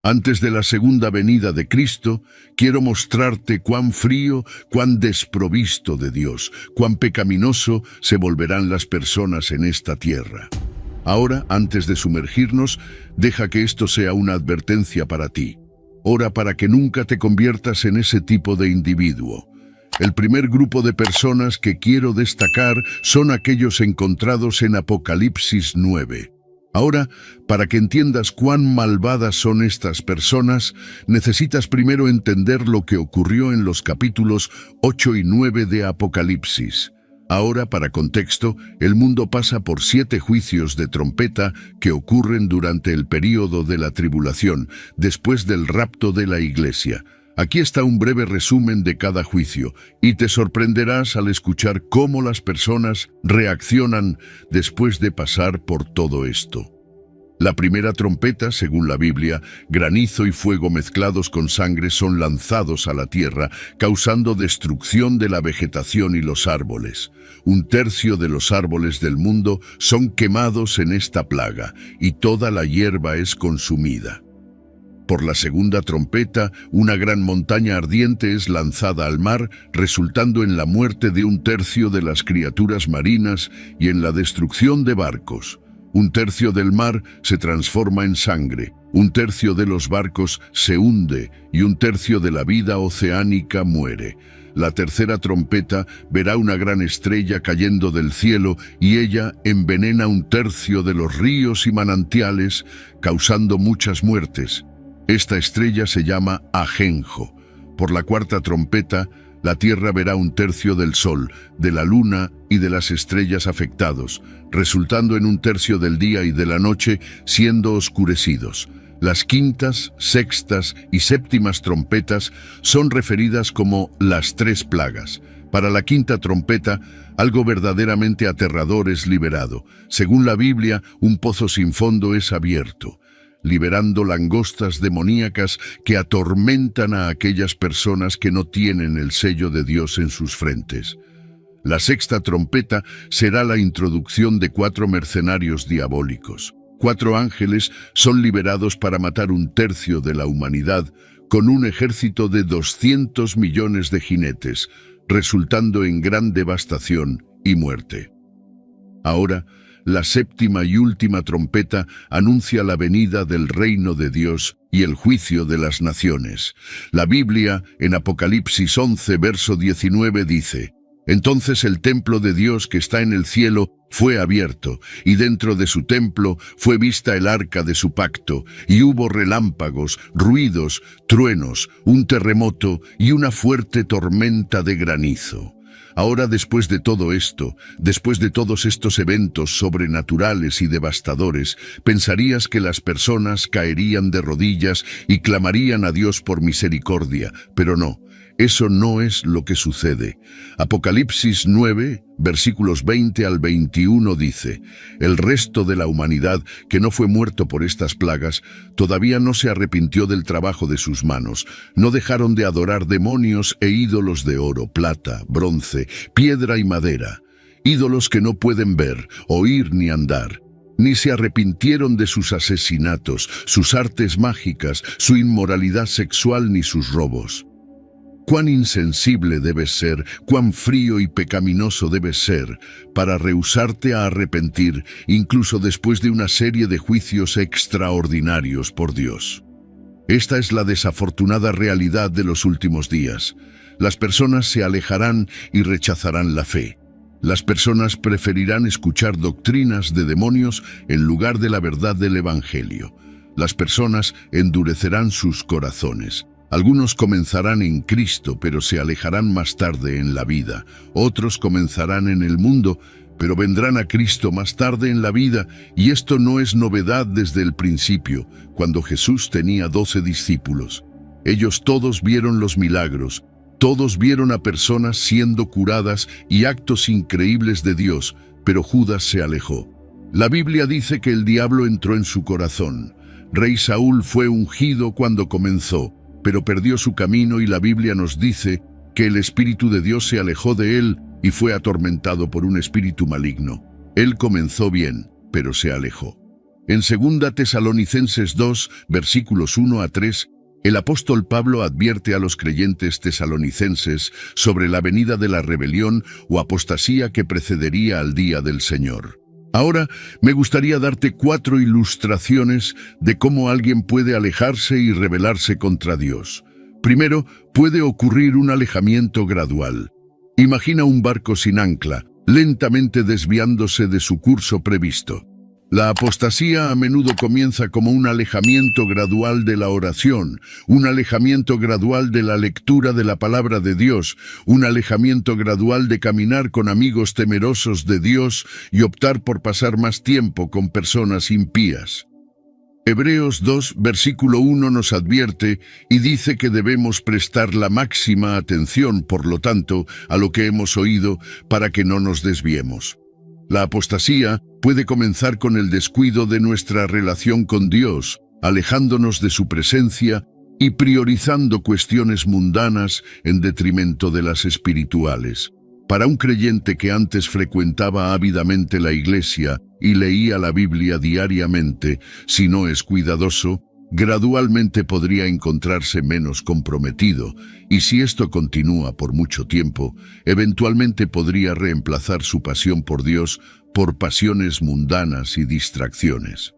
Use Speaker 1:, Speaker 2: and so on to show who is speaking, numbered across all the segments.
Speaker 1: Antes de la segunda venida de Cristo, quiero mostrarte cuán frío, cuán desprovisto de Dios, cuán pecaminoso se volverán las personas en esta tierra. Ahora, antes de sumergirnos, deja que esto sea una advertencia para ti. Ora para que nunca te conviertas en ese tipo de individuo. El primer grupo de personas que quiero destacar son aquellos encontrados en Apocalipsis 9. Ahora, para que entiendas cuán malvadas son estas personas, necesitas primero entender lo que ocurrió en los capítulos 8 y 9 de Apocalipsis. Ahora, para contexto, el mundo pasa por 7 juicios de trompeta que ocurren durante el período de la tribulación, después del rapto de la iglesia. Aquí está un breve resumen de cada juicio, y te sorprenderás al escuchar cómo las personas reaccionan después de pasar por todo esto. La primera trompeta, según la Biblia, granizo y fuego mezclados con sangre son lanzados a la tierra, causando destrucción de la vegetación y los árboles. 1/3 de los árboles del mundo son quemados en esta plaga, y toda la hierba es consumida. Por la segunda trompeta, una gran montaña ardiente es lanzada al mar, resultando en la muerte de 1/3 de las criaturas marinas y en la destrucción de barcos. 1/3 del mar se transforma en sangre, 1/3 de los barcos se hunde y 1/3 de la vida oceánica muere. La tercera trompeta verá una gran estrella cayendo del cielo y ella envenena 1/3 de los ríos y manantiales, causando muchas muertes. Esta estrella se llama Ajenjo. Por la cuarta trompeta, la tierra verá 1/3 del sol, de la luna y de las estrellas afectados, resultando en 1/3 del día y de la noche siendo oscurecidos. Las quintas, sextas y séptimas trompetas son referidas como las 3 plagas. Para la quinta trompeta, algo verdaderamente aterrador es liberado. Según la Biblia, un pozo sin fondo es abierto, liberando langostas demoníacas que atormentan a aquellas personas que no tienen el sello de Dios en sus frentes. La sexta trompeta será la introducción de 4 mercenarios diabólicos. 4 ángeles son liberados para matar 1/3 de la humanidad con un ejército de 200 millones de jinetes, resultando en gran devastación y muerte. Ahora, la séptima y última trompeta anuncia la venida del reino de Dios y el juicio de las naciones. La Biblia, en Apocalipsis 11, verso 19, dice: «Entonces el templo de Dios que está en el cielo fue abierto, y dentro de su templo fue vista el arca de su pacto, y hubo relámpagos, ruidos, truenos, un terremoto y una fuerte tormenta de granizo». Ahora, después de todo esto, después de todos estos eventos sobrenaturales y devastadores, pensarías que las personas caerían de rodillas y clamarían a Dios por misericordia, pero no. Eso no es lo que sucede. Apocalipsis 9, versículos 20 al 21 dice: «El resto de la humanidad que no fue muerto por estas plagas todavía no se arrepintió del trabajo de sus manos. No dejaron de adorar demonios e ídolos de oro, plata, bronce, piedra y madera, ídolos que no pueden ver, oír ni andar. Ni se arrepintieron de sus asesinatos, sus artes mágicas, su inmoralidad sexual ni sus robos». Cuán insensible debes ser, cuán frío y pecaminoso debes ser para rehusarte a arrepentir, incluso después de una serie de juicios extraordinarios por Dios. Esta es la desafortunada realidad de los últimos días. Las personas se alejarán y rechazarán la fe. Las personas preferirán escuchar doctrinas de demonios en lugar de la verdad del Evangelio. Las personas endurecerán sus corazones. Algunos comenzarán en Cristo, pero se alejarán más tarde en la vida. Otros comenzarán en el mundo, pero vendrán a Cristo más tarde en la vida, y esto no es novedad desde el principio, cuando Jesús tenía 12 discípulos. Ellos todos vieron los milagros, todos vieron a personas siendo curadas y actos increíbles de Dios, pero Judas se alejó. La Biblia dice que el diablo entró en su corazón. Rey Saúl fue ungido cuando comenzó, pero perdió su camino, y la Biblia nos dice que el Espíritu de Dios se alejó de él y fue atormentado por un espíritu maligno. Él comenzó bien, pero se alejó. En 2 Tesalonicenses 2, versículos 1 a 3, el apóstol Pablo advierte a los creyentes tesalonicenses sobre la venida de la rebelión o apostasía que precedería al día del Señor. Ahora me gustaría darte 4 ilustraciones de cómo alguien puede alejarse y rebelarse contra Dios. Primero, puede ocurrir un alejamiento gradual. Imagina un barco sin ancla, lentamente desviándose de su curso previsto. La apostasía a menudo comienza como un alejamiento gradual de la oración, un alejamiento gradual de la lectura de la palabra de Dios, un alejamiento gradual de caminar con amigos temerosos de Dios y optar por pasar más tiempo con personas impías. Hebreos 2, versículo 1 nos advierte y dice que debemos prestar la máxima atención, por lo tanto, a lo que hemos oído para que no nos desviemos. La apostasía puede comenzar con el descuido de nuestra relación con Dios, alejándonos de su presencia y priorizando cuestiones mundanas en detrimento de las espirituales. Para un creyente que antes frecuentaba ávidamente la iglesia y leía la Biblia diariamente, si no es cuidadoso, gradualmente podría encontrarse menos comprometido, y si esto continúa por mucho tiempo, eventualmente podría reemplazar su pasión por Dios por pasiones mundanas y distracciones.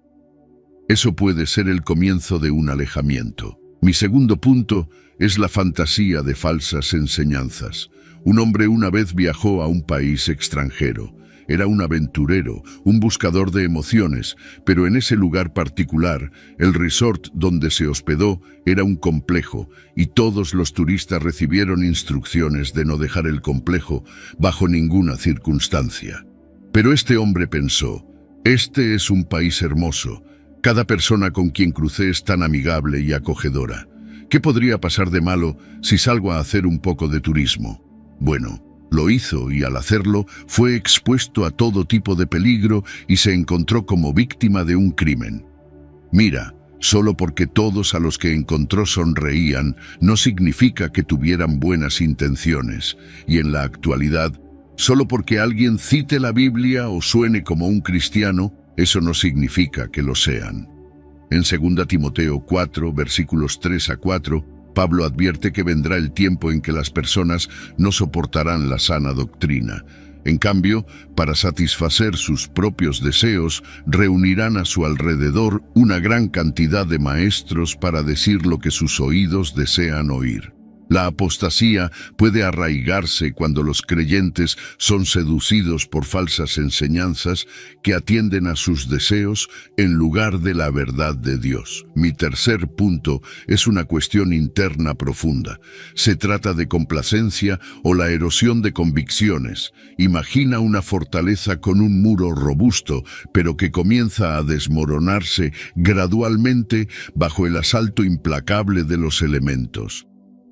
Speaker 1: Eso puede ser el comienzo de un alejamiento. Mi segundo punto es la fantasía de falsas enseñanzas. Un hombre una vez viajó a un país extranjero. Era un aventurero, un buscador de emociones, pero en ese lugar particular, el resort donde se hospedó era un complejo, y todos los turistas recibieron instrucciones de no dejar el complejo bajo ninguna circunstancia. Pero este hombre pensó, este es un país hermoso, cada persona con quien crucé es tan amigable y acogedora. ¿Qué podría pasar de malo si salgo a hacer un poco de turismo? Bueno, lo hizo y al hacerlo fue expuesto a todo tipo de peligro y se encontró como víctima de un crimen. Mira, solo porque todos a los que encontró sonreían no significa que tuvieran buenas intenciones, y en la actualidad, solo porque alguien cite la Biblia o suene como un cristiano, eso no significa que lo sean. En 2 Timoteo 4, versículos 3 a 4, Pablo advierte que vendrá el tiempo en que las personas no soportarán la sana doctrina. En cambio, para satisfacer sus propios deseos, reunirán a su alrededor una gran cantidad de maestros para decir lo que sus oídos desean oír. La apostasía puede arraigarse cuando los creyentes son seducidos por falsas enseñanzas que atienden a sus deseos en lugar de la verdad de Dios. Mi tercer punto es una cuestión interna profunda. Se trata de complacencia o la erosión de convicciones. Imagina una fortaleza con un muro robusto, pero que comienza a desmoronarse gradualmente bajo el asalto implacable de los elementos.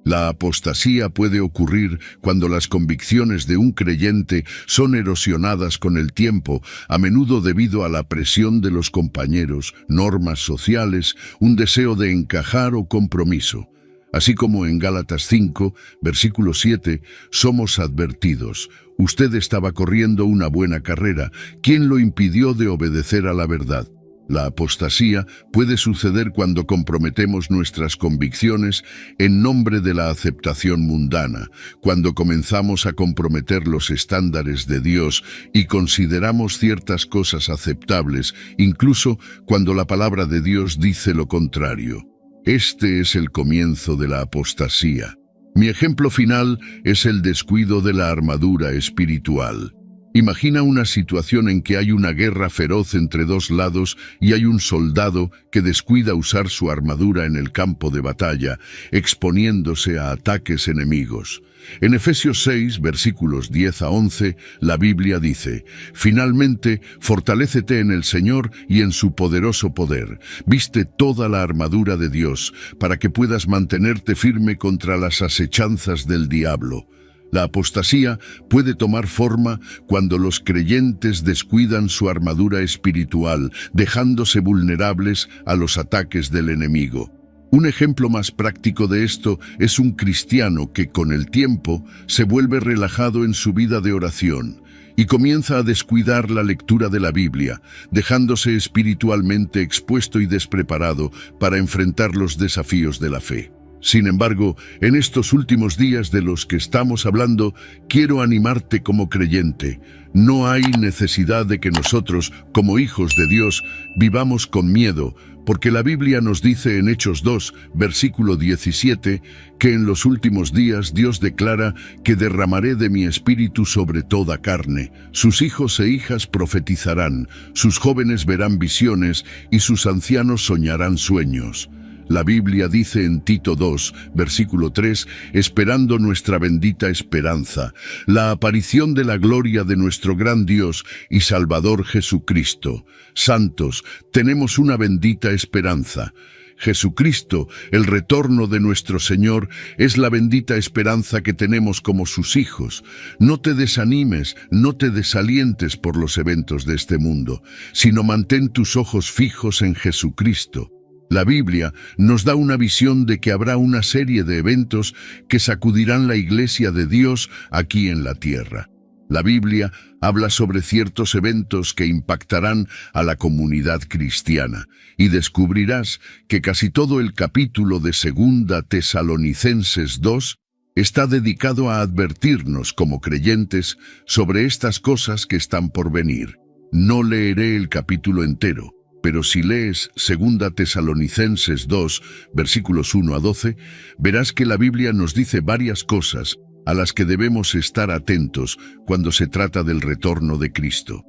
Speaker 1: La apostasía puede ocurrir cuando las convicciones de un creyente son erosionadas con el tiempo, a menudo debido a la presión de los compañeros, normas sociales, un deseo de encajar o compromiso. Así como en Gálatas 5, versículo 7, somos advertidos. Usted estaba corriendo una buena carrera. ¿Quién lo impidió de obedecer a la verdad? La apostasía puede suceder cuando comprometemos nuestras convicciones en nombre de la aceptación mundana, cuando comenzamos a comprometer los estándares de Dios y consideramos ciertas cosas aceptables, incluso cuando la palabra de Dios dice lo contrario. Este es el comienzo de la apostasía. Mi ejemplo final es el descuido de la armadura espiritual. Imagina una situación en que hay una guerra feroz entre dos lados y hay un soldado que descuida usar su armadura en el campo de batalla, exponiéndose a ataques enemigos. En Efesios 6, versículos 10 a 11, la Biblia dice, «Finalmente, fortalécete en el Señor y en su poderoso poder. Viste toda la armadura de Dios para que puedas mantenerte firme contra las asechanzas del diablo». La apostasía puede tomar forma cuando los creyentes descuidan su armadura espiritual, dejándose vulnerables a los ataques del enemigo. Un ejemplo más práctico de esto es un cristiano que con el tiempo se vuelve relajado en su vida de oración. y comienza a descuidar la lectura de la Biblia, dejándose espiritualmente expuesto y despreparado para enfrentar los desafíos de la fe. Sin embargo, en estos últimos días de los que estamos hablando, quiero animarte como creyente. No hay necesidad de que nosotros, como hijos de Dios, vivamos con miedo, porque la Biblia nos dice en Hechos 2, versículo 17, que en los últimos días Dios declara que derramaré de mi espíritu sobre toda carne. Sus hijos e hijas profetizarán, sus jóvenes verán visiones y sus ancianos soñarán sueños. La Biblia dice en Tito 2, versículo 3, esperando nuestra bendita esperanza, la aparición de la gloria de nuestro gran Dios y Salvador Jesucristo. Santos, tenemos una bendita esperanza. Jesucristo, el retorno de nuestro Señor, es la bendita esperanza que tenemos como sus hijos. No te desanimes, no te desalientes por los eventos de este mundo, sino mantén tus ojos fijos en Jesucristo. La Biblia nos da una visión de que habrá una serie de eventos que sacudirán la Iglesia de Dios aquí en la tierra. La Biblia habla sobre ciertos eventos que impactarán a la comunidad cristiana, y descubrirás que casi todo el capítulo de 2 Tesalonicenses 2 está dedicado a advertirnos como creyentes sobre estas cosas que están por venir. No leeré el capítulo entero, pero si lees 2 Tesalonicenses 2, versículos 1 a 12, verás que la Biblia nos dice varias cosas a las que debemos estar atentos cuando se trata del retorno de Cristo.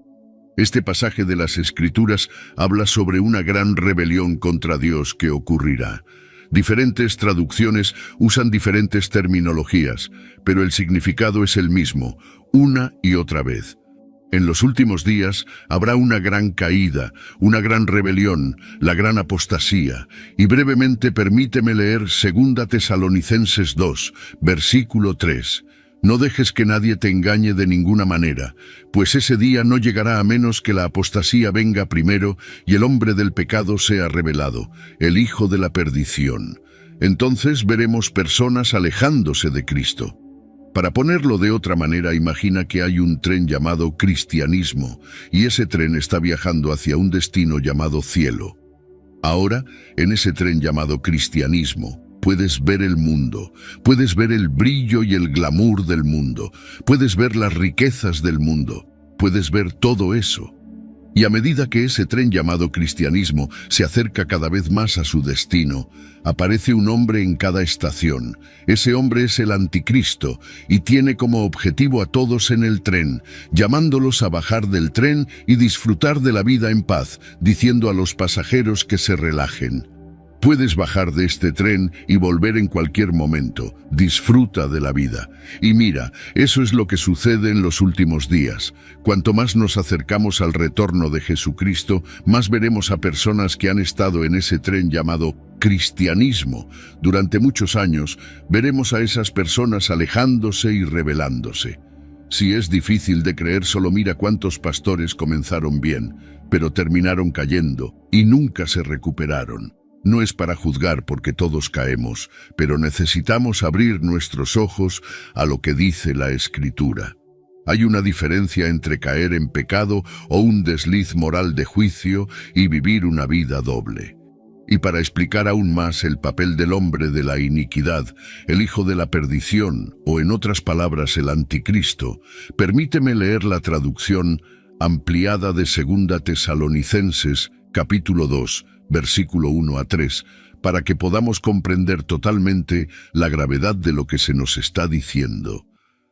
Speaker 1: Este pasaje de las Escrituras habla sobre una gran rebelión contra Dios que ocurrirá. Diferentes traducciones usan diferentes terminologías, pero el significado es el mismo, una y otra vez. En los últimos días habrá una gran caída, una gran rebelión, la gran apostasía. Y brevemente permíteme leer 2 Tesalonicenses 2, versículo 3. No dejes que nadie te engañe de ninguna manera, pues ese día no llegará a menos que la apostasía venga primero y el hombre del pecado sea revelado, el hijo de la perdición. Entonces veremos personas alejándose de Cristo. Para ponerlo de otra manera, imagina que hay un tren llamado cristianismo, y ese tren está viajando hacia un destino llamado cielo. Ahora, en ese tren llamado cristianismo, puedes ver el mundo, puedes ver el brillo y el glamour del mundo, puedes ver las riquezas del mundo, puedes ver todo eso. Y a medida que ese tren llamado cristianismo se acerca cada vez más a su destino, aparece un hombre en cada estación. Ese hombre es el anticristo y tiene como objetivo a todos en el tren, llamándolos a bajar del tren y disfrutar de la vida en paz, diciendo a los pasajeros que se relajen. Puedes bajar de este tren y volver en cualquier momento. Disfruta de la vida. Y mira, eso es lo que sucede en los últimos días. Cuanto más nos acercamos al retorno de Jesucristo, más veremos a personas que han estado en ese tren llamado cristianismo. Durante muchos años, veremos a esas personas alejándose y rebelándose. Si es difícil de creer, solo mira cuántos pastores comenzaron bien, pero terminaron cayendo y nunca se recuperaron. No es para juzgar porque todos caemos, pero necesitamos abrir nuestros ojos a lo que dice la Escritura. Hay una diferencia entre caer en pecado o un desliz moral de juicio y vivir una vida doble. Y para explicar aún más el papel del hombre de la iniquidad, el hijo de la perdición, o en otras palabras el anticristo, permíteme leer la traducción ampliada de 2 Tesalonicenses, capítulo 2, versículo 1 a 3, para que podamos comprender totalmente la gravedad de lo que se nos está diciendo.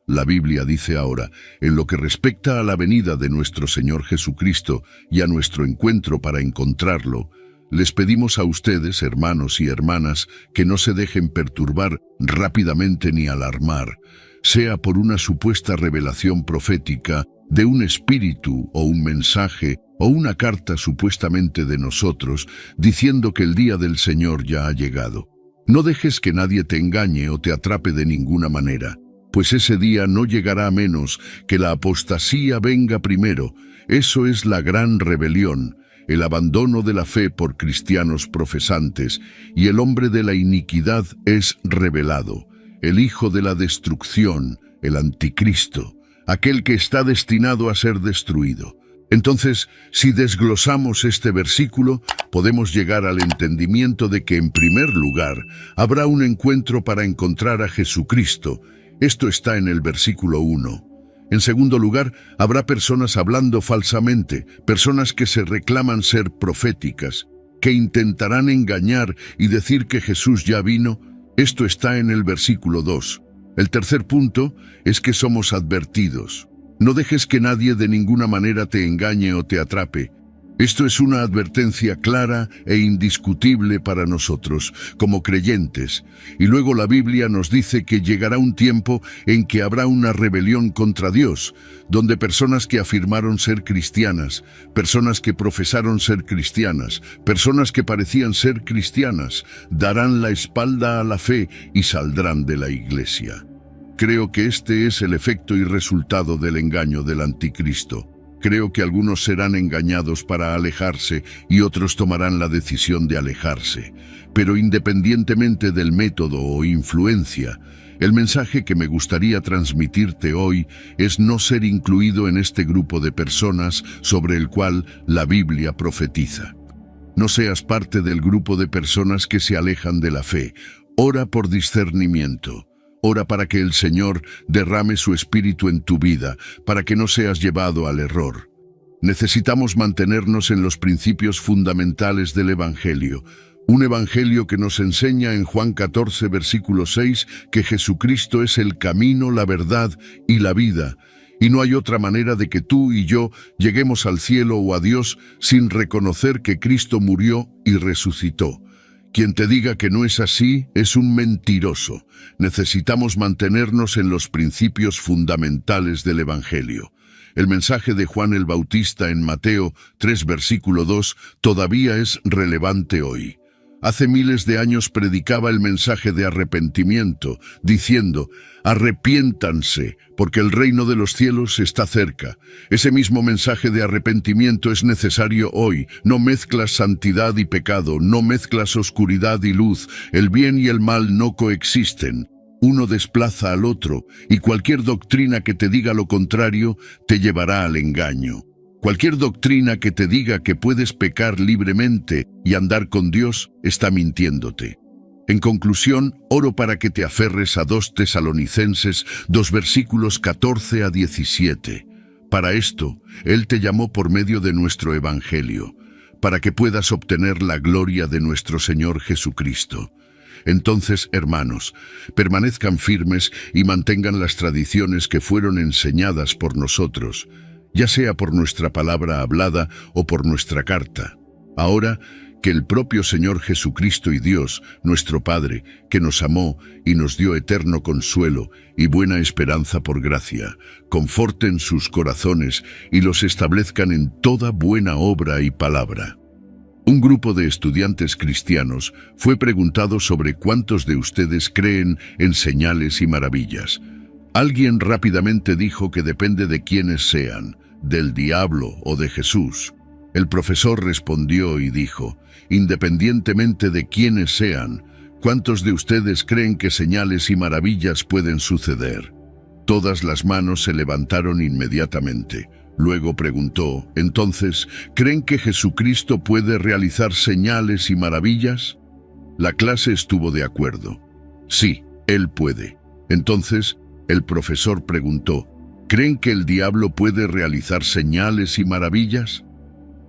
Speaker 1: La Biblia dice ahora, en lo que respecta a la venida de nuestro Señor Jesucristo y a nuestro encuentro para encontrarlo, les pedimos a ustedes, hermanos y hermanas, que no se dejen perturbar rápidamente ni alarmar, sea por una supuesta revelación profética de un espíritu o un mensaje o una carta supuestamente de nosotros, diciendo que el día del Señor ya ha llegado. No dejes que nadie te engañe o te atrape de ninguna manera, pues ese día no llegará a menos que la apostasía venga primero. Eso es la gran rebelión, el abandono de la fe por cristianos profesantes, y el hombre de la iniquidad es revelado, el hijo de la destrucción, el anticristo. aquel que está destinado a ser destruido. Entonces, si desglosamos este versículo, podemos llegar al entendimiento de que, en primer lugar, habrá un encuentro para encontrar a Jesucristo. Esto está en el versículo 1. En segundo lugar, habrá personas hablando falsamente, personas que se reclaman ser proféticas, que intentarán engañar y decir que Jesús ya vino. Esto está en el versículo 2. El tercer punto es que somos advertidos. No dejes que nadie de ninguna manera te engañe o te atrape. Esto es una advertencia clara e indiscutible para nosotros, como creyentes. Y luego la Biblia nos dice que llegará un tiempo en que habrá una rebelión contra Dios, donde personas que afirmaron ser cristianas, personas que profesaron ser cristianas, personas que parecían ser cristianas, darán la espalda a la fe y saldrán de la iglesia. Creo que este es el efecto y resultado del engaño del anticristo. Creo que algunos serán engañados para alejarse y otros tomarán la decisión de alejarse. Pero independientemente del método o influencia, el mensaje que me gustaría transmitirte hoy es no ser incluido en este grupo de personas sobre el cual la Biblia profetiza. No seas parte del grupo de personas que se alejan de la fe. Ora por discernimiento. Ora para que el Señor derrame su espíritu en tu vida, para que no seas llevado al error. Necesitamos mantenernos en los principios fundamentales del Evangelio. Un Evangelio que nos enseña en Juan 14, versículo 6, que Jesucristo es el camino, la verdad y la vida. Y no hay otra manera de que tú y yo lleguemos al cielo o a Dios sin reconocer que Cristo murió y resucitó. Quien te diga que no es así es un mentiroso. Necesitamos mantenernos en los principios fundamentales del Evangelio. El mensaje de Juan el Bautista en Mateo 3, versículo 2, todavía es relevante hoy. Hace miles de años predicaba el mensaje de arrepentimiento, diciendo: arrepiéntanse, porque el reino de los cielos está cerca. Ese mismo mensaje de arrepentimiento es necesario hoy. No mezclas santidad y pecado, no mezclas oscuridad y luz. El bien y el mal no coexisten. Uno desplaza al otro, y cualquier doctrina que te diga lo contrario te llevará al engaño. Cualquier doctrina que te diga que puedes pecar libremente y andar con Dios está mintiéndote. En conclusión, oro para que te aferres a 2 Tesalonicenses 2 versículos 14 a 17. Para esto, Él te llamó por medio de nuestro Evangelio, para que puedas obtener la gloria de nuestro Señor Jesucristo. Entonces, hermanos, permanezcan firmes y mantengan las tradiciones que fueron enseñadas por nosotros, ya sea por nuestra palabra hablada o por nuestra carta. Ahora, que el propio Señor Jesucristo y Dios, nuestro Padre, que nos amó y nos dio eterno consuelo y buena esperanza por gracia, conforten sus corazones y los establezcan en toda buena obra y palabra. Un grupo de estudiantes cristianos fue preguntado sobre cuántos de ustedes creen en señales y maravillas. Alguien rápidamente dijo que depende de quiénes sean, del diablo o de Jesús. El profesor respondió y dijo: independientemente de quiénes sean, ¿cuántos de ustedes creen que señales y maravillas pueden suceder? Todas las manos se levantaron inmediatamente. Luego preguntó: entonces, ¿creen que Jesucristo puede realizar señales y maravillas? La clase estuvo de acuerdo. Sí, Él puede. Entonces, el profesor preguntó: ¿creen que el diablo puede realizar señales y maravillas?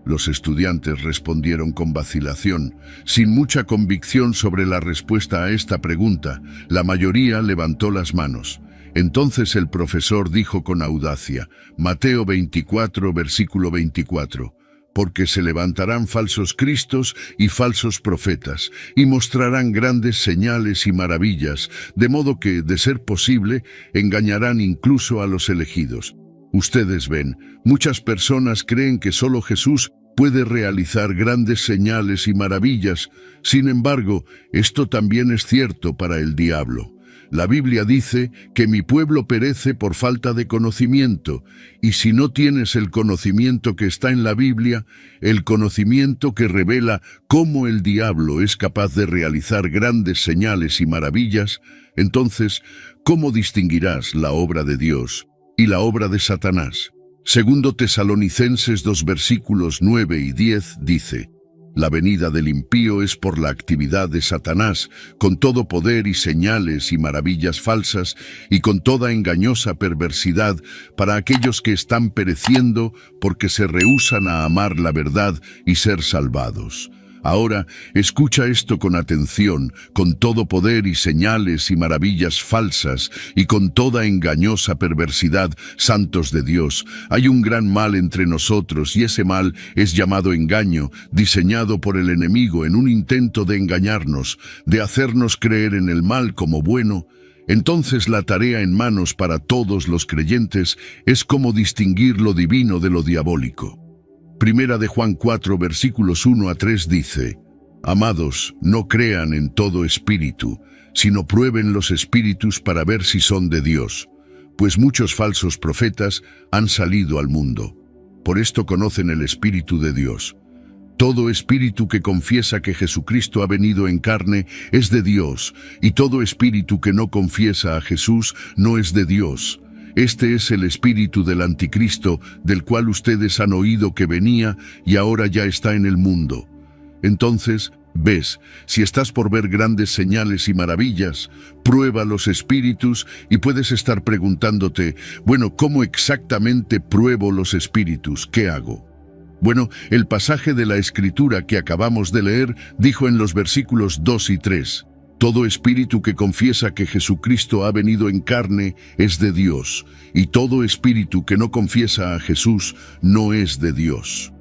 Speaker 1: Los estudiantes respondieron con vacilación, sin mucha convicción sobre la respuesta a esta pregunta. La mayoría levantó las manos. Entonces el profesor dijo con audacia, Mateo 24, versículo 24, porque se levantarán falsos cristos y falsos profetas, y mostrarán grandes señales y maravillas, de modo que, de ser posible, engañarán incluso a los elegidos. Ustedes ven, muchas personas creen que solo Jesús puede realizar grandes señales y maravillas. Sin embargo, esto también es cierto para el diablo. La Biblia dice que mi pueblo perece por falta de conocimiento, y si no tienes el conocimiento que está en la Biblia, el conocimiento que revela cómo el diablo es capaz de realizar grandes señales y maravillas, entonces, ¿cómo distinguirás la obra de Dios? y la obra de Satanás. Segundo Tesalonicenses 2 versículos 9 y 10 dice: la venida del impío es por la actividad de Satanás, con todo poder y señales y maravillas falsas, y con toda engañosa perversidad para aquellos que están pereciendo porque se rehúsan a amar la verdad y ser salvados. Ahora, escucha esto con atención, con todo poder y señales y maravillas falsas, y con toda engañosa perversidad, santos de Dios. Hay un gran mal entre nosotros, y ese mal es llamado engaño, diseñado por el enemigo en un intento de engañarnos, de hacernos creer en el mal como bueno. Entonces la tarea en manos para todos los creyentes es cómo distinguir lo divino de lo diabólico. Primera de Juan 4, versículos 1 a 3 dice: amados, no crean en todo espíritu, sino prueben los espíritus para ver si son de Dios, pues muchos falsos profetas han salido al mundo. Por esto conocen el Espíritu de Dios. Todo espíritu que confiesa que Jesucristo ha venido en carne es de Dios, y todo espíritu que no confiesa a Jesús no es de Dios. Este es el espíritu del anticristo, del cual ustedes han oído que venía y ahora ya está en el mundo. Entonces, ves, si estás por ver grandes señales y maravillas, prueba los espíritus y puedes estar preguntándote, bueno, ¿cómo exactamente pruebo los espíritus? ¿Qué hago? Bueno, el pasaje de la Escritura que acabamos de leer dijo en los versículos 2 y 3, todo espíritu que confiesa que Jesucristo ha venido en carne es de Dios, y todo espíritu que no confiesa a Jesús no es de Dios.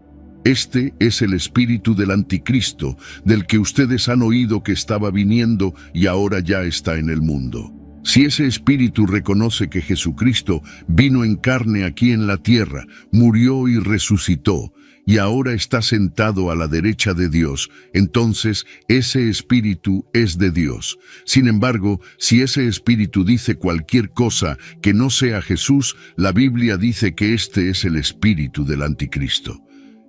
Speaker 1: Este es el espíritu del anticristo, del que ustedes han oído que estaba viniendo y ahora ya está en el mundo. Si ese espíritu reconoce que Jesucristo vino en carne aquí en la tierra, murió y resucitó, y ahora está sentado a la derecha de Dios, entonces ese espíritu es de Dios. Sin embargo, si ese espíritu dice cualquier cosa que no sea Jesús, la Biblia dice que este es el espíritu del anticristo.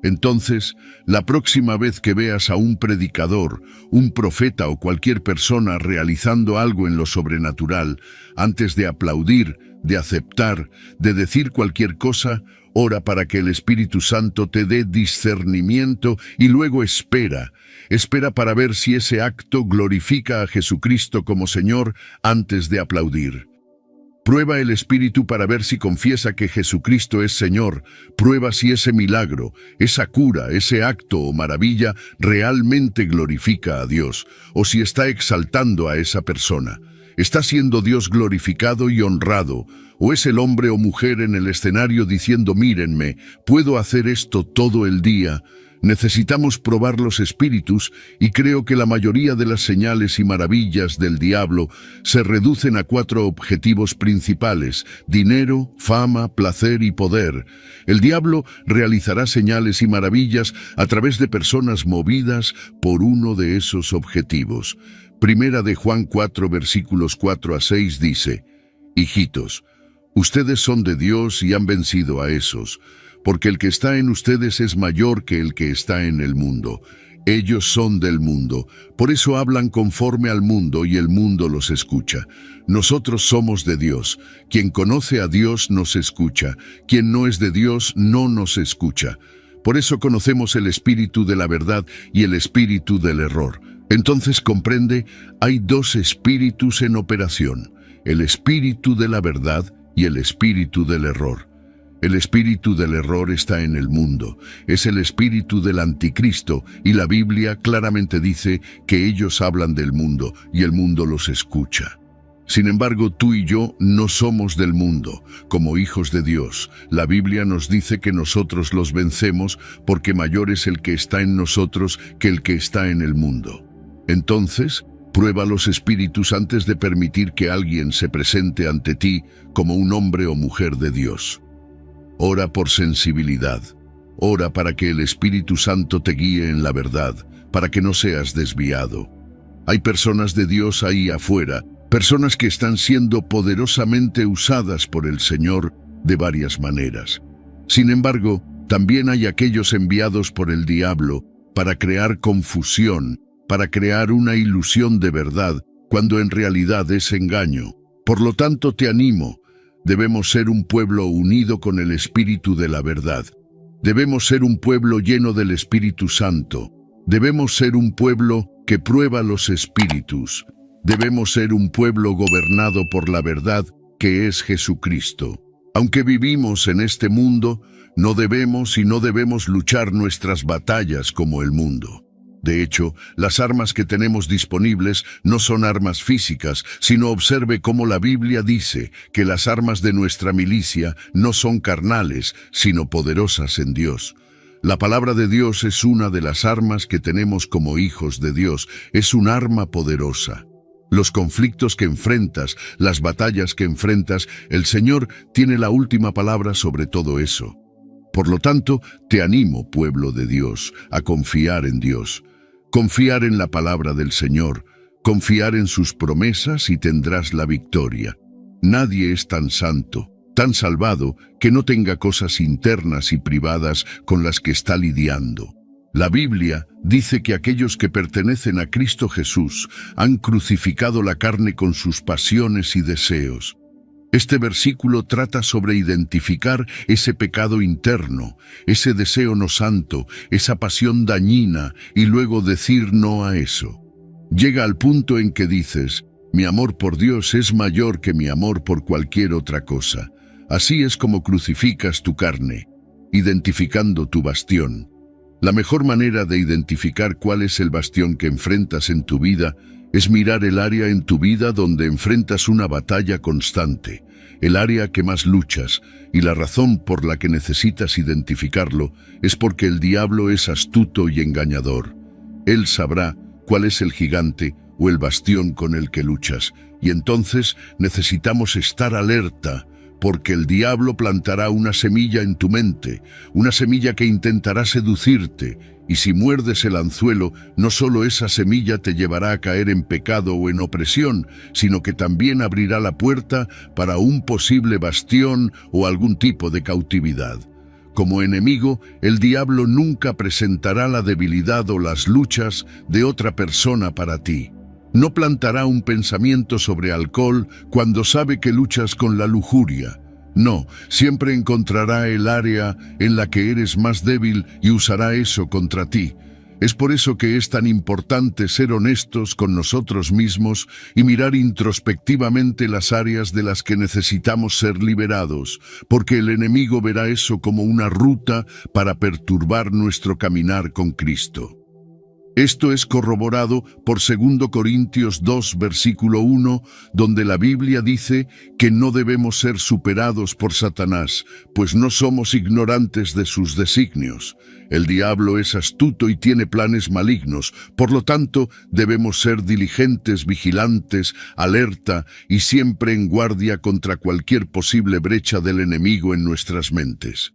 Speaker 1: Entonces, la próxima vez que veas a un predicador, un profeta o cualquier persona realizando algo en lo sobrenatural, antes de aplaudir, de aceptar, de decir cualquier cosa, ora para que el Espíritu Santo te dé discernimiento y luego espera para ver si ese acto glorifica a Jesucristo como Señor antes de aplaudir. Prueba el Espíritu para ver si confiesa que Jesucristo es Señor. Prueba si ese milagro, esa cura, ese acto o maravilla realmente glorifica a Dios, o si está exaltando a esa persona. ¿Está siendo Dios glorificado y honrado? ¿O es el hombre o mujer en el escenario diciendo, mírenme, puedo hacer esto todo el día? Necesitamos probar los espíritus y creo que la mayoría de las señales y maravillas del diablo se reducen a 4 objetivos principales: dinero, fama, placer y poder. El diablo realizará señales y maravillas a través de personas movidas por uno de esos objetivos. Primera de Juan 4 versículos 4 a 6 dice: hijitos, ustedes son de Dios y han vencido a esos, porque el que está en ustedes es mayor que el que está en el mundo. Ellos son del mundo, por eso hablan conforme al mundo y el mundo los escucha. Nosotros somos de Dios. Quien conoce a Dios nos escucha. Quien no es de Dios no nos escucha. Por eso conocemos el espíritu de la verdad y el espíritu del error. Entonces comprende, hay 2 espíritus en operación: el espíritu de la verdad y el espíritu del error. El espíritu del error está en el mundo, es el espíritu del anticristo, y la Biblia claramente dice que ellos hablan del mundo y el mundo los escucha. Sin embargo, tú y yo no somos del mundo. Como hijos de Dios, la Biblia nos dice que nosotros los vencemos porque mayor es el que está en nosotros que el que está en el mundo. Entonces, prueba los espíritus antes de permitir que alguien se presente ante ti como un hombre o mujer de Dios. Ora por sensibilidad. Ora para que el Espíritu Santo te guíe en la verdad, para que no seas desviado. Hay personas de Dios ahí afuera, personas que están siendo poderosamente usadas por el Señor de varias maneras. Sin embargo, también hay aquellos enviados por el diablo para crear confusión, para crear una ilusión de verdad, cuando en realidad es engaño. Por lo tanto, te animo, Debemos ser un pueblo unido con el Espíritu de la verdad. Debemos ser un pueblo lleno del Espíritu Santo. Debemos ser un pueblo que prueba los espíritus. Debemos ser un pueblo gobernado por la verdad, que es Jesucristo. Aunque vivimos en este mundo, no debemos luchar nuestras batallas como el mundo. De hecho, las armas que tenemos disponibles no son armas físicas, sino observe cómo la Biblia dice que las armas de nuestra milicia no son carnales, sino poderosas en Dios. La palabra de Dios es una de las armas que tenemos como hijos de Dios, es un arma poderosa. Los conflictos que enfrentas, las batallas que enfrentas, el Señor tiene la última palabra sobre todo eso. Por lo tanto, te animo, pueblo de Dios, a confiar en Dios. Confiar en la palabra del Señor, confiar en sus promesas y tendrás la victoria. Nadie es tan santo, tan salvado, que no tenga cosas internas y privadas con las que está lidiando. La Biblia dice que aquellos que pertenecen a Cristo Jesús han crucificado la carne con sus pasiones y deseos. Este versículo trata sobre identificar ese pecado interno, ese deseo no santo, esa pasión dañina, y luego decir no a eso. Llega al punto en que dices, mi amor por Dios es mayor que mi amor por cualquier otra cosa. Así es como crucificas tu carne, identificando tu bastión. La mejor manera de identificar cuál es el bastión que enfrentas en tu vida es mirar el área en tu vida donde enfrentas una batalla constante, el área que más luchas, y la razón por la que necesitas identificarlo es porque el diablo es astuto y engañador. Él sabrá cuál es el gigante o el bastión con el que luchas, y entonces necesitamos estar alerta, porque el diablo plantará una semilla en tu mente, una semilla que intentará seducirte, y si muerdes el anzuelo, no solo esa semilla te llevará a caer en pecado o en opresión, sino que también abrirá la puerta para un posible bastión o algún tipo de cautividad. Como enemigo, el diablo nunca presentará la debilidad o las luchas de otra persona para ti. No plantará un pensamiento sobre alcohol cuando sabe que luchas con la lujuria. No, siempre encontrará el área en la que eres más débil y usará eso contra ti. Es por eso que es tan importante ser honestos con nosotros mismos y mirar introspectivamente las áreas de las que necesitamos ser liberados, porque el enemigo verá eso como una ruta para perturbar nuestro caminar con Cristo. Esto es corroborado por 2 Corintios 2, versículo 1, donde la Biblia dice que no debemos ser superados por Satanás, pues no somos ignorantes de sus designios. El diablo es astuto y tiene planes malignos, por lo tanto, debemos ser diligentes, vigilantes, alerta y siempre en guardia contra cualquier posible brecha del enemigo en nuestras mentes.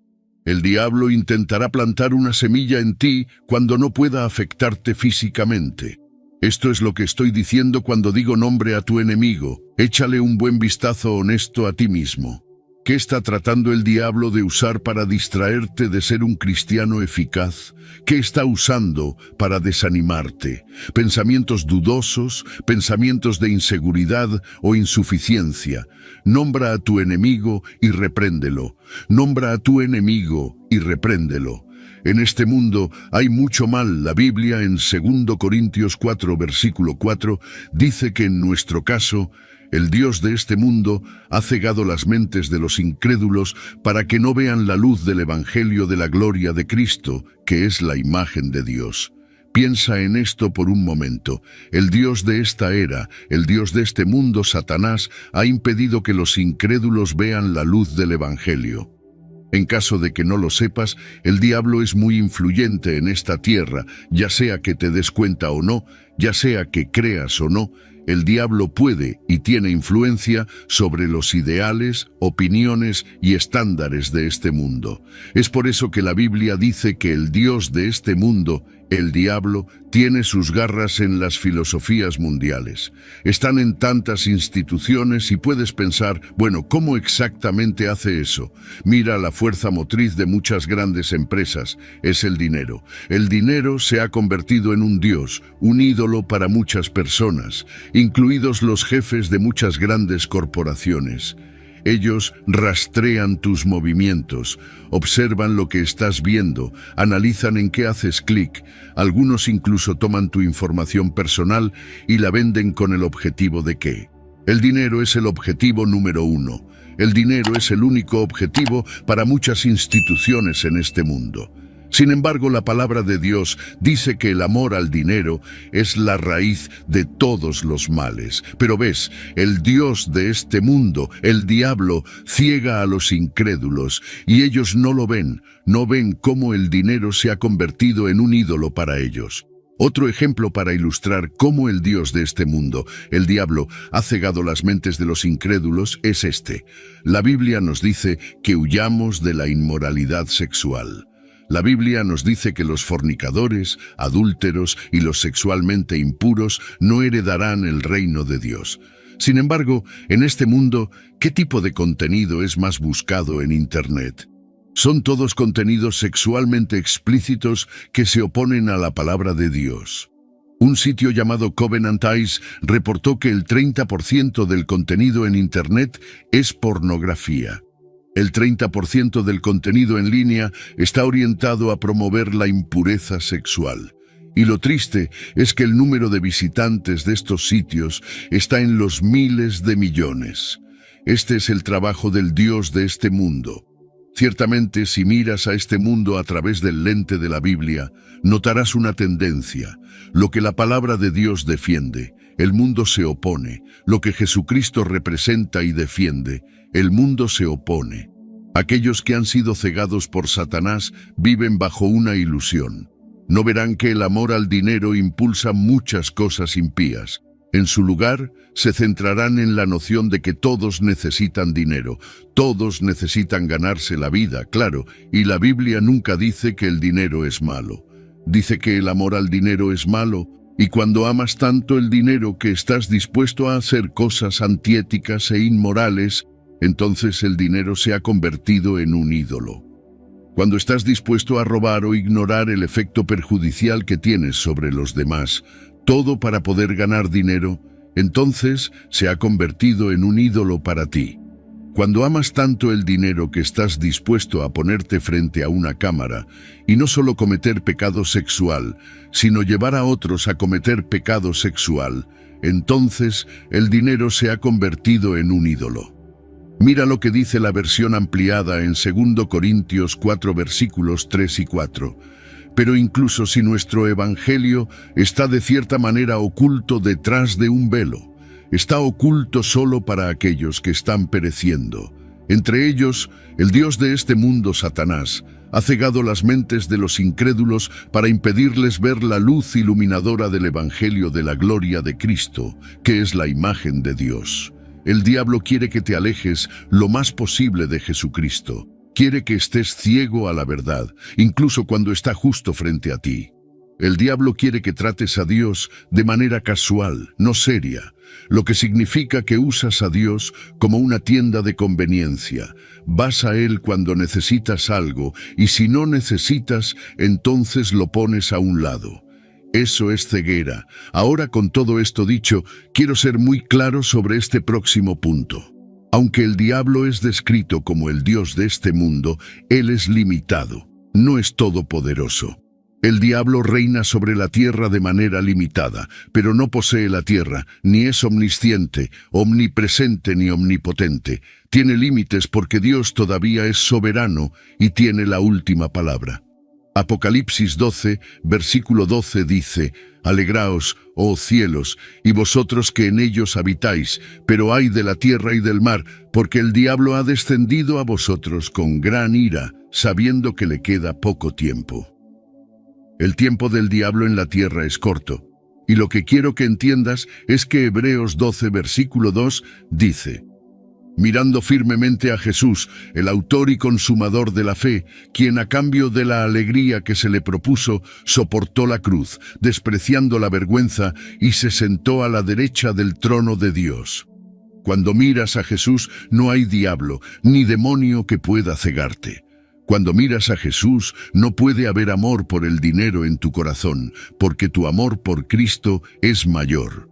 Speaker 1: El diablo intentará plantar una semilla en ti cuando no pueda afectarte físicamente. Esto es lo que estoy diciendo cuando digo nombre a tu enemigo. Échale un buen vistazo honesto a ti mismo. ¿Qué está tratando el diablo de usar para distraerte de ser un cristiano eficaz? ¿Qué está usando para desanimarte? ¿Pensamientos dudosos, pensamientos de inseguridad o insuficiencia? Nombra a tu enemigo y repréndelo. Nombra a tu enemigo y repréndelo. En este mundo hay mucho mal. La Biblia en 2 Corintios 4, versículo 4, dice que en nuestro caso, el Dios de este mundo ha cegado las mentes de los incrédulos para que no vean la luz del Evangelio de la gloria de Cristo, que es la imagen de Dios. Piensa en esto por un momento. El Dios de esta era, el Dios de este mundo, Satanás, ha impedido que los incrédulos vean la luz del Evangelio. En caso de que no lo sepas, el diablo es muy influyente en esta tierra, ya sea que te des cuenta o no, ya sea que creas o no. El diablo puede y tiene influencia sobre los ideales, opiniones y estándares de este mundo. Es por eso que la Biblia dice que el Dios de este mundo, el diablo, tiene sus garras en las filosofías mundiales. Están en tantas instituciones y puedes pensar, bueno, ¿cómo exactamente hace eso? Mira la fuerza motriz de muchas grandes empresas, es el dinero. El dinero se ha convertido en un dios, un ídolo para muchas personas, incluidos los jefes de muchas grandes corporaciones. Ellos rastrean tus movimientos, observan lo que estás viendo, analizan en qué haces clic, algunos incluso toman tu información personal y la venden con el objetivo de que el dinero es el objetivo número uno. El dinero es el único objetivo para muchas instituciones en este mundo. Sin embargo, la palabra de Dios dice que el amor al dinero es la raíz de todos los males. Pero ves, el Dios de este mundo, el diablo, ciega a los incrédulos, y ellos no lo ven, no ven cómo el dinero se ha convertido en un ídolo para ellos. Otro ejemplo para ilustrar cómo el Dios de este mundo, el diablo, ha cegado las mentes de los incrédulos es este. La Biblia nos dice que huyamos de la inmoralidad sexual. La Biblia nos dice que los fornicadores, adúlteros y los sexualmente impuros no heredarán el reino de Dios. Sin embargo, en este mundo, ¿qué tipo de contenido es más buscado en Internet? Son todos contenidos sexualmente explícitos que se oponen a la palabra de Dios. Un sitio llamado Covenant Eyes reportó que el 30% del contenido en Internet es pornografía. El 30% del contenido en línea está orientado a promover la impureza sexual. Y lo triste es que el número de visitantes de estos sitios está en los miles de millones. Este es el trabajo del Dios de este mundo. Ciertamente, si miras a este mundo a través del lente de la Biblia, notarás una tendencia. Lo que la palabra de Dios defiende, el mundo se opone. Lo que Jesucristo representa y defiende, el mundo se opone. Aquellos que han sido cegados por Satanás viven bajo una ilusión. No verán que el amor al dinero impulsa muchas cosas impías. En su lugar, se centrarán en la noción de que todos necesitan dinero, todos necesitan ganarse la vida, claro, y la Biblia nunca dice que el dinero es malo. Dice que el amor al dinero es malo, y cuando amas tanto el dinero que estás dispuesto a hacer cosas antiéticas e inmorales, entonces el dinero se ha convertido en un ídolo. Cuando estás dispuesto a robar o ignorar el efecto perjudicial que tienes sobre los demás, todo para poder ganar dinero, entonces se ha convertido en un ídolo para ti. Cuando amas tanto el dinero que estás dispuesto a ponerte frente a una cámara y no solo cometer pecado sexual, sino llevar a otros a cometer pecado sexual, entonces el dinero se ha convertido en un ídolo. Mira lo que dice la versión ampliada en 2 Corintios 4 versículos 3 y 4. Pero incluso si nuestro evangelio está de cierta manera oculto detrás de un velo, está oculto solo para aquellos que están pereciendo. Entre ellos, el Dios de este mundo, Satanás, ha cegado las mentes de los incrédulos para impedirles ver la luz iluminadora del evangelio de la gloria de Cristo, que es la imagen de Dios. El diablo quiere que te alejes lo más posible de Jesucristo. Quiere que estés ciego a la verdad, incluso cuando está justo frente a ti. El diablo quiere que trates a Dios de manera casual, no seria, lo que significa que usas a Dios como una tienda de conveniencia. Vas a Él cuando necesitas algo, y si no necesitas, entonces lo pones a un lado. Eso es ceguera. Ahora, con todo esto dicho, quiero ser muy claro sobre este próximo punto. Aunque el diablo es descrito como el Dios de este mundo, él es limitado, no es todopoderoso. El diablo reina sobre la tierra de manera limitada, pero no posee la tierra, ni es omnisciente, omnipresente ni omnipotente. Tiene límites porque Dios todavía es soberano y tiene la última palabra. Apocalipsis 12, versículo 12 dice: Alegraos, oh cielos, y vosotros que en ellos habitáis, pero ay de la tierra y del mar, porque el diablo ha descendido a vosotros con gran ira, sabiendo que le queda poco tiempo. El tiempo del diablo en la tierra es corto, y lo que quiero que entiendas es que Hebreos 12, versículo 2 dice: mirando firmemente a Jesús, el autor y consumador de la fe, quien a cambio de la alegría que se le propuso, soportó la cruz, despreciando la vergüenza, y se sentó a la derecha del trono de Dios. Cuando miras a Jesús, no hay diablo, ni demonio que pueda cegarte. Cuando miras a Jesús, no puede haber amor por el dinero en tu corazón, porque tu amor por Cristo es mayor.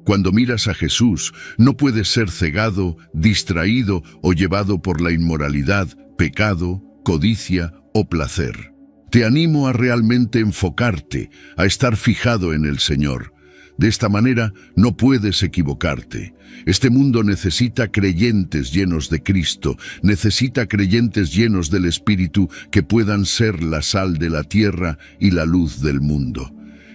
Speaker 1: Cuando miras a Jesús, no puedes ser cegado, distraído o llevado por la inmoralidad, pecado, codicia o placer. Te animo a realmente enfocarte, a estar fijado en el Señor. De esta manera no puedes equivocarte. Este mundo necesita creyentes llenos de Cristo, necesita creyentes llenos del Espíritu que puedan ser la sal de la tierra y la luz del mundo.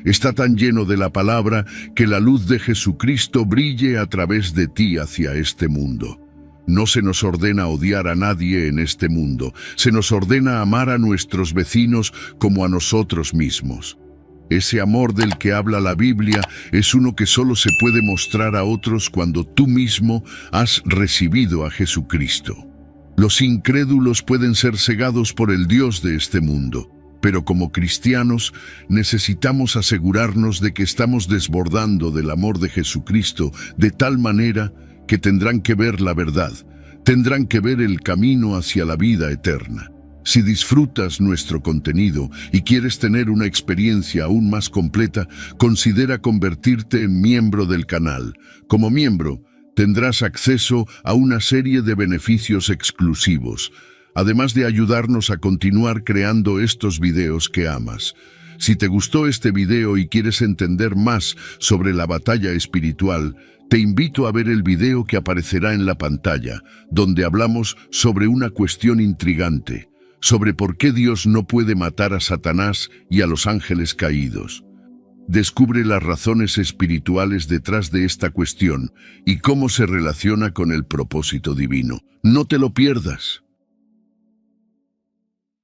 Speaker 1: Está tan lleno de la palabra que la luz de Jesucristo brille a través de ti hacia este mundo. No se nos ordena odiar a nadie en este mundo, se nos ordena amar a nuestros vecinos como a nosotros mismos. Ese amor del que habla la Biblia es uno que solo se puede mostrar a otros cuando tú mismo has recibido a Jesucristo. Los incrédulos pueden ser cegados por el Dios de este mundo, pero como cristianos necesitamos asegurarnos de que estamos desbordando del amor de Jesucristo de tal manera que tendrán que ver la verdad, tendrán que ver el camino hacia la vida eterna. Si disfrutas nuestro contenido y quieres tener una experiencia aún más completa, considera convertirte en miembro del canal. Como miembro, tendrás acceso a una serie de beneficios exclusivos, además de ayudarnos a continuar creando estos videos que amas. Si te gustó este video y quieres entender más sobre la batalla espiritual, te invito a ver el video que aparecerá en la pantalla, donde hablamos sobre una cuestión intrigante, sobre por qué Dios no puede matar a Satanás y a los ángeles caídos. Descubre las razones espirituales detrás de esta cuestión y cómo se relaciona con el propósito divino. No te lo pierdas.